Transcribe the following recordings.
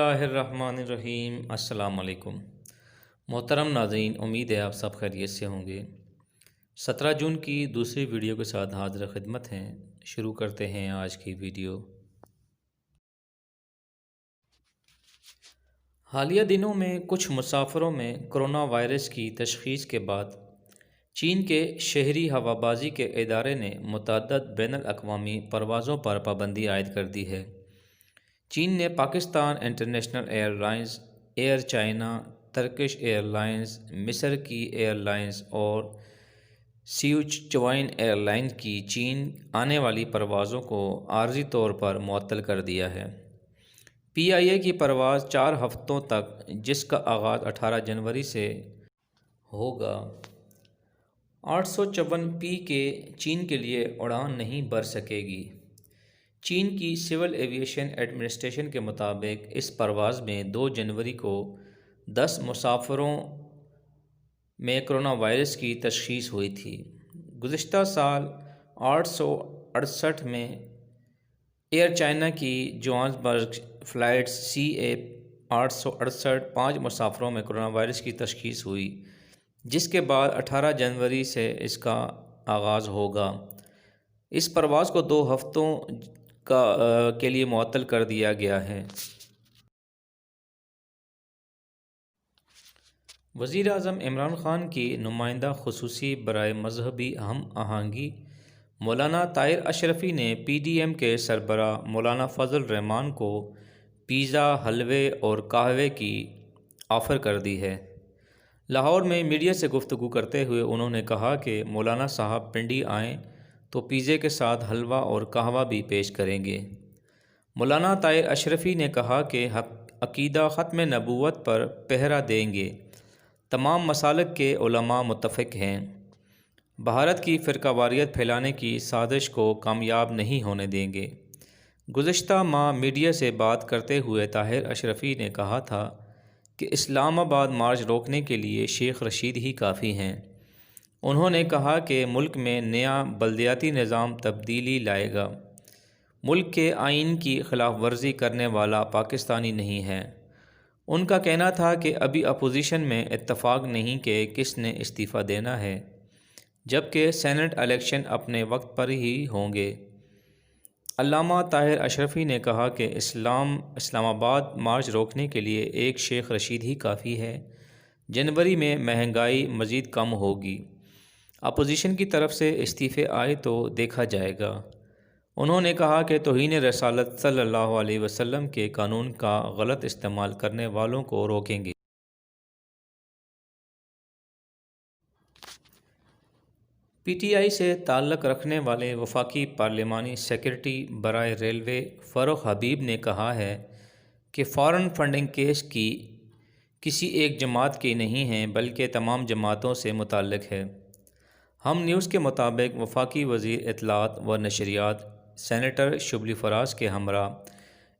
اللہ الرحمن الرحیم۔ السلام علیکم محترم ناظرین، امید ہے آپ سب خیریت سے ہوں گے۔ 17 جون کی دوسری ویڈیو کے ساتھ حاضر خدمت ہیں۔ شروع کرتے ہیں آج کی ویڈیو۔ حالیہ دنوں میں کچھ مسافروں میں کرونا وائرس کی تشخیص کے بعد چین کے شہری ہوابازی کے ادارے نے متعدد بین الاقوامی پروازوں پر پابندی عائد کر دی ہے۔ چین نے Pakistan international airlines, air China, Turkish airlines, مصر کی ایئر لائنز اور سیچوان ایئر لائنز کی چین آنے والی پروازوں کو عارضی طور پر معطل کر دیا ہے۔ پی آئی اے کی پرواز 4 ہفتوں تک، جس کا آغاز 18 جنوری سے ہوگا، 854 پی کے چین کے لیے اڑان نہیں بھر سکے گی۔ چین کی سول ایویشن ایڈمنسٹریشن کے مطابق اس پرواز میں 2 جنوری کو 10 مسافروں میں کرونا وائرس کی تشخیص ہوئی تھی۔ گزشتہ سال 868 میں ایئر چائنا کی جوہانسبرگ فلائٹ CA 868 5 مسافروں میں کرونا وائرس کی تشخیص ہوئی، جس کے بعد 18 جنوری سے اس کا آغاز ہوگا۔ اس پرواز کو 2 ہفتوں کے لیے معطل کر دیا گیا ہے۔ وزیر اعظم عمران خان کی نمائندہ خصوصی برائے مذہبی ہم آہنگی مولانا طاہر اشرفی نے PDM کے سربراہ مولانا فضل الرحمان کو پیزا، حلوے اور قہوے کی آفر کر دی ہے۔ لاہور میں میڈیا سے گفتگو کرتے ہوئے انہوں نے کہا کہ مولانا صاحب پنڈی آئیں تو پیزے کے ساتھ حلوہ اور قہوہ بھی پیش کریں گے۔ مولانا طاہر اشرفی نے کہا کہ عقیدہ ختم نبوت پر پہرا دیں گے۔ تمام مسالک کے علماء متفق ہیں۔ بھارت کی فرقہ واریت پھیلانے کی سازش کو کامیاب نہیں ہونے دیں گے۔ گزشتہ ماہ میڈیا سے بات کرتے ہوئے طاہر اشرفی نے کہا تھا کہ اسلام آباد مارچ روکنے کے لیے شیخ رشید ہی کافی ہیں۔ انہوں نے کہا کہ ملک میں نیا بلدیاتی نظام تبدیلی لائے گا۔ ملک کے آئین کی خلاف ورزی کرنے والا پاکستانی نہیں ہے۔ ان کا کہنا تھا کہ ابھی اپوزیشن میں اتفاق نہیں کہ کس نے استعفیٰ دینا ہے، جبکہ سینٹ الیکشن اپنے وقت پر ہی ہوں گے۔ علامہ طاہر اشرفی نے کہا کہ اسلام آباد مارچ روکنے کے لیے ایک شیخ رشید ہی کافی ہے۔ جنوری میں مہنگائی مزید کم ہوگی۔ اپوزیشن کی طرف سے استعفے آئے تو دیکھا جائے گا۔ انہوں نے کہا کہ توہین رسالت صلی اللہ علیہ وسلم کے قانون کا غلط استعمال کرنے والوں کو روکیں گے۔ PTI سے تعلق رکھنے والے وفاقی پارلیمانی سیکرٹری برائے ریلوے فاروق حبیب نے کہا ہے کہ فارن فنڈنگ کیس کی کسی ایک جماعت کی نہیں ہے بلکہ تمام جماعتوں سے متعلق ہے۔ ہم نیوز کے مطابق وفاقی وزیر اطلاعات و نشریات سینیٹر شبلی فراز کے ہمراہ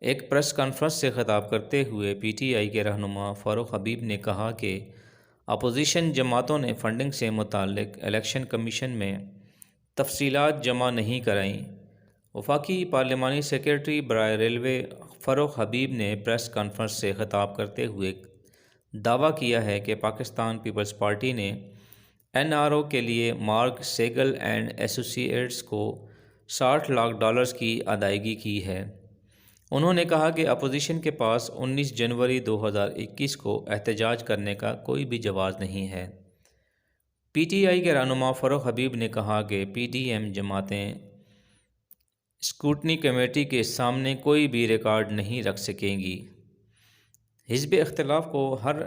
ایک پریس کانفرنس سے خطاب کرتے ہوئے PTI کے رہنما فاروق حبیب نے کہا کہ اپوزیشن جماعتوں نے فنڈنگ سے متعلق الیکشن کمیشن میں تفصیلات جمع نہیں کرائیں۔ وفاقی پارلیمانی سیکرٹری برائے ریلوے فاروق حبیب نے پریس کانفرنس سے خطاب کرتے ہوئے دعویٰ کیا ہے کہ پاکستان پیپلز پارٹی نے NRO کے لیے مارک سیگل اینڈ ایسوسی ایٹس کو $60 لاکھ کی ادائیگی کی ہے۔ انہوں نے کہا کہ اپوزیشن کے پاس 19 جنوری 2021 کو احتجاج کرنے کا کوئی بھی جواز نہیں ہے۔ PTI کے رہنما فاروق حبیب نے کہا کہ PDM جماعتیں اسکروٹنی کمیٹی کے سامنے کوئی بھی ریکارڈ نہیں رکھ سکیں گی۔ حزب اختلاف کو ہر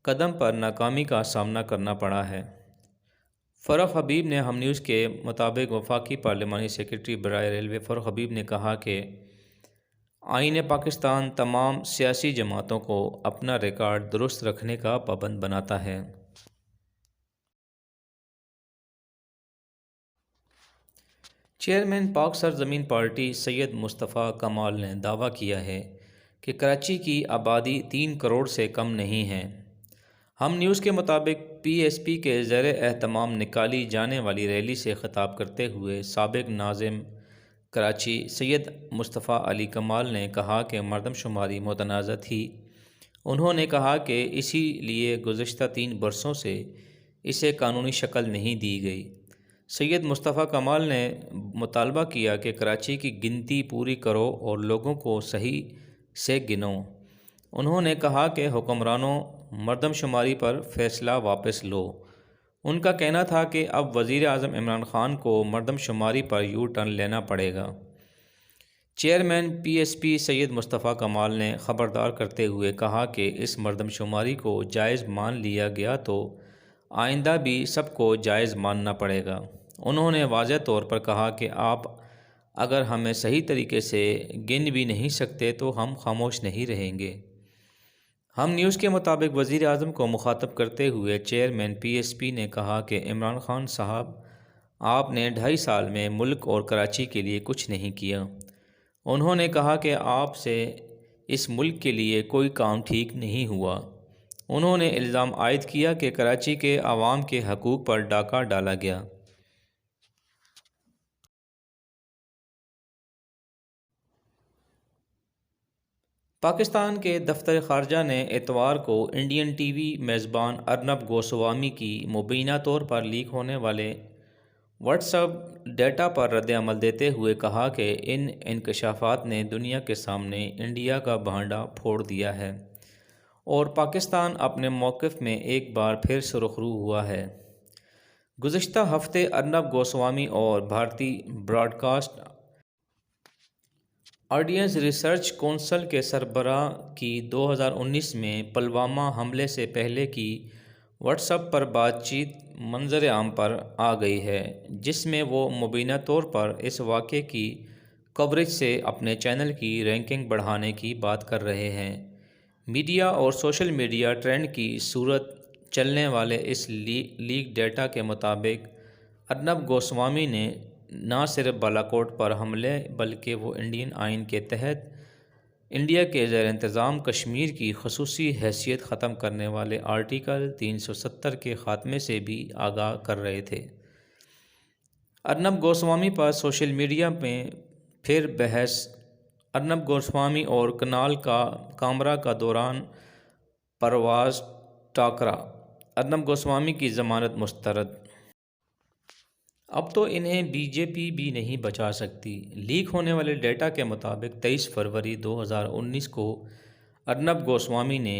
قدم پر ناکامی کا سامنا کرنا پڑا ہے۔ فاروق حبیب نے ہم نیوز کے مطابق وفاقی پارلیمانی سیکرٹری برائے ریلوے فاروق حبیب نے کہا کہ آئین پاکستان تمام سیاسی جماعتوں کو اپنا ریکارڈ درست رکھنے کا پابند بناتا ہے۔ چیئرمین پاک سرزمین پارٹی سید مصطفیٰ کمال نے دعویٰ کیا ہے کہ کراچی کی آبادی 3 کروڑ سے کم نہیں ہے۔ ہم نیوز کے مطابق PSP کے زیر اہتمام نکالی جانے والی ریلی سے خطاب کرتے ہوئے سابق ناظم کراچی سید مصطفیٰ علی کمال نے کہا کہ مردم شماری متنازع تھی۔ انہوں نے کہا کہ اسی لیے گزشتہ 3 برسوں سے اسے قانونی شکل نہیں دی گئی۔ سید مصطفیٰ کمال نے مطالبہ کیا کہ کراچی کی گنتی پوری کرو اور لوگوں کو صحیح سے گنو۔ انہوں نے کہا کہ حکمرانوں مردم شماری پر فیصلہ واپس لو۔ ان کا کہنا تھا کہ اب وزیر اعظم عمران خان کو مردم شماری پر یو ٹرن لینا پڑے گا۔ چیئرمین پی ایس پی سید مصطفیٰ کمال نے خبردار کرتے ہوئے کہا کہ اس مردم شماری کو جائز مان لیا گیا تو آئندہ بھی سب کو جائز ماننا پڑے گا۔ انہوں نے واضح طور پر کہا کہ آپ اگر ہمیں صحیح طریقے سے گن بھی نہیں سکتے تو ہم خاموش نہیں رہیں گے۔ ہم نیوز کے مطابق وزیر اعظم کو مخاطب کرتے ہوئے چیئرمین پی ایس پی نے کہا کہ عمران خان صاحب، آپ نے 2.5 سال میں ملک اور کراچی کے لیے کچھ نہیں کیا۔ انہوں نے کہا کہ آپ سے اس ملک کے لیے کوئی کام ٹھیک نہیں ہوا۔ انہوں نے الزام عائد کیا کہ کراچی کے عوام کے حقوق پر ڈاکہ ڈالا گیا۔ پاکستان کے دفتر خارجہ نے اتوار کو انڈین ٹی وی میزبان ارنب گوسوامی کی مبینہ طور پر لیک ہونے والے واٹس ایپ ڈیٹا پر رد عمل دیتے ہوئے کہا کہ ان انکشافات نے دنیا کے سامنے انڈیا کا بھانڈا پھوڑ دیا ہے اور پاکستان اپنے موقف میں ایک بار پھر سرخرو ہوا ہے۔ گزشتہ ہفتے ارنب گوسوامی اور بھارتی broadcast audience research council کے سربراہ کی 2019 میں پلوامہ حملے سے پہلے کی واٹس ایپ پر بات چیت منظر عام پر آ گئی ہے، جس میں وہ مبینہ طور پر اس واقعے کی کوریج سے اپنے چینل کی رینکنگ بڑھانے کی بات کر رہے ہیں۔ میڈیا اور سوشل میڈیا ٹرینڈ کی صورت چلنے والے اس لیک ڈیٹا کے مطابق ارنب گوسوامی نے نہ صرف بالاکوٹ پر حملے بلکہ وہ انڈین آئین کے تحت انڈیا کے زیر انتظام کشمیر کی خصوصی حیثیت ختم کرنے والے آرٹیکل 370 کے خاتمے سے بھی آگاہ کر رہے تھے۔ ارنب گوسوامی پر سوشل میڈیا میں پھر بحث۔ ارنب گوسوامی اور کنال کامرا کا دوران پرواز ٹاکرا، ارنب گوسوامی کی ضمانت مسترد۔ اب تو انہیں بی جے پی بھی نہیں بچا سکتی۔ لیک ہونے والے ڈیٹا کے مطابق 23 فروری 2019 کو ارنب گوسوامی نے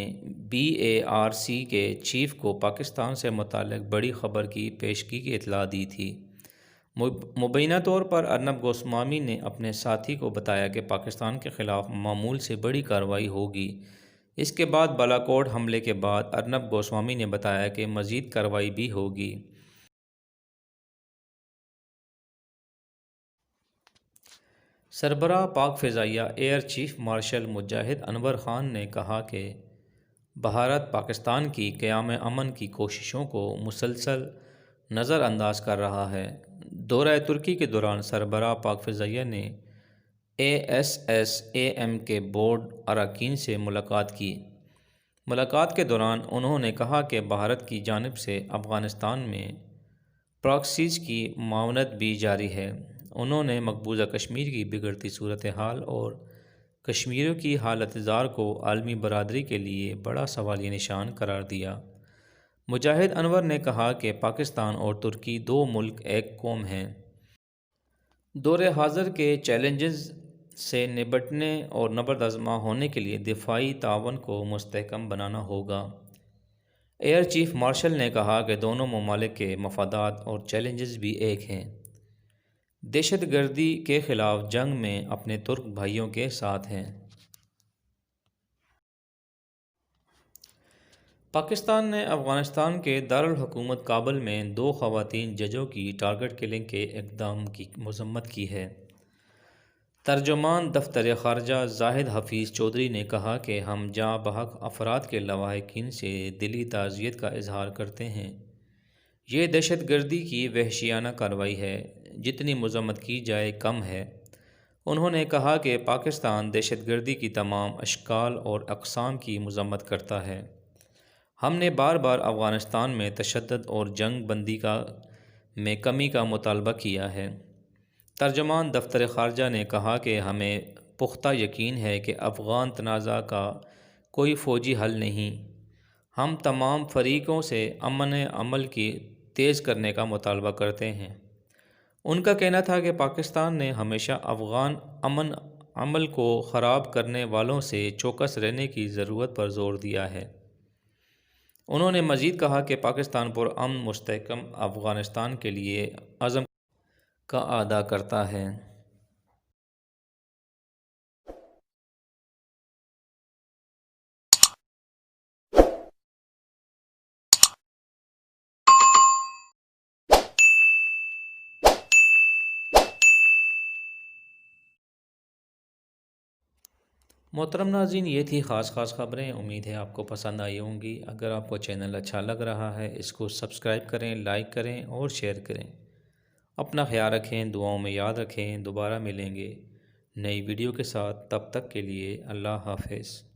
بی اے آر سی کے چیف کو پاکستان سے متعلق بڑی خبر کی پیشگی کی اطلاع دی تھی۔ مبینہ طور پر ارنب گوسوامی نے اپنے ساتھی کو بتایا کہ پاکستان کے خلاف معمول سے بڑی کارروائی ہوگی۔ اس کے بعد بالاکوٹ حملے کے بعد ارنب گوسوامی نے بتایا کہ مزید کارروائی بھی ہوگی۔ سربراہ پاک فضائیہ ایئر چیف مارشل مجاہد انور خان نے کہا کہ بھارت پاکستان کی قیام امن کی کوششوں کو مسلسل نظر انداز کر رہا ہے۔ دورہ ترکی کے دوران سربراہ پاک فضائیہ نے ASSAM کے بورڈ اراکین سے ملاقات کی۔ ملاقات کے دوران انہوں نے کہا کہ بھارت کی جانب سے افغانستان میں پراکسیز کی معاونت بھی جاری ہے۔ انہوں نے مقبوضہ کشمیر کی بگڑتی صورتحال اور کشمیریوں کی حالت زار کو عالمی برادری کے لیے بڑا سوالیہ نشان قرار دیا۔ مجاہد انور نے کہا کہ پاکستان اور ترکی 2 ملک ایک قوم ہیں۔ دور حاضر کے چیلنجز سے نمٹنے اور نبرد ہونے کے لیے دفاعی تعاون کو مستحکم بنانا ہوگا۔ ایئر چیف مارشل نے کہا کہ دونوں ممالک کے مفادات اور چیلنجز بھی ایک ہیں۔ دہشت گردی کے خلاف جنگ میں اپنے ترک بھائیوں کے ساتھ ہیں۔ پاکستان نے افغانستان کے دارالحکومت کابل میں 2 خواتین ججوں کی ٹارگٹ کلنگ کے اقدام کی مذمت کی ہے۔ ترجمان دفتر خارجہ زاہد حفیظ چودھری نے کہا کہ ہم جاں بحق افراد کے لواحقین سے دلی تعزیت کا اظہار کرتے ہیں۔ یہ دہشت گردی کی وحشیانہ کارروائی ہے، جتنی مذمت کی جائے کم ہے۔ انہوں نے کہا کہ پاکستان دہشت گردی کی تمام اشکال اور اقسام کی مذمت کرتا ہے۔ ہم نے بار بار افغانستان میں تشدد اور جنگ بندی میں کمی کا مطالبہ کیا ہے۔ ترجمان دفتر خارجہ نے کہا کہ ہمیں پختہ یقین ہے کہ افغان تنازع کا کوئی فوجی حل نہیں۔ ہم تمام فریقوں سے امن عمل کی تیز کرنے کا مطالبہ کرتے ہیں۔ ان کا کہنا تھا کہ پاکستان نے ہمیشہ افغان امن عمل کو خراب کرنے والوں سے چوکس رہنے کی ضرورت پر زور دیا ہے۔ انہوں نے مزید کہا کہ پاکستان پرامن مستحکم افغانستان کے لیے عزم کا اعادہ کرتا ہے۔ محترم ناظرین، یہ تھی خاص خبریں۔ امید ہے آپ کو پسند آئی ہوں گی۔ اگر آپ کو چینل اچھا لگ رہا ہے اس کو سبسکرائب کریں، لائک کریں اور شیئر کریں۔ اپنا خیال رکھیں، دعاؤں میں یاد رکھیں۔ دوبارہ ملیں گے نئی ویڈیو کے ساتھ، تب تک کے لیے اللہ حافظ۔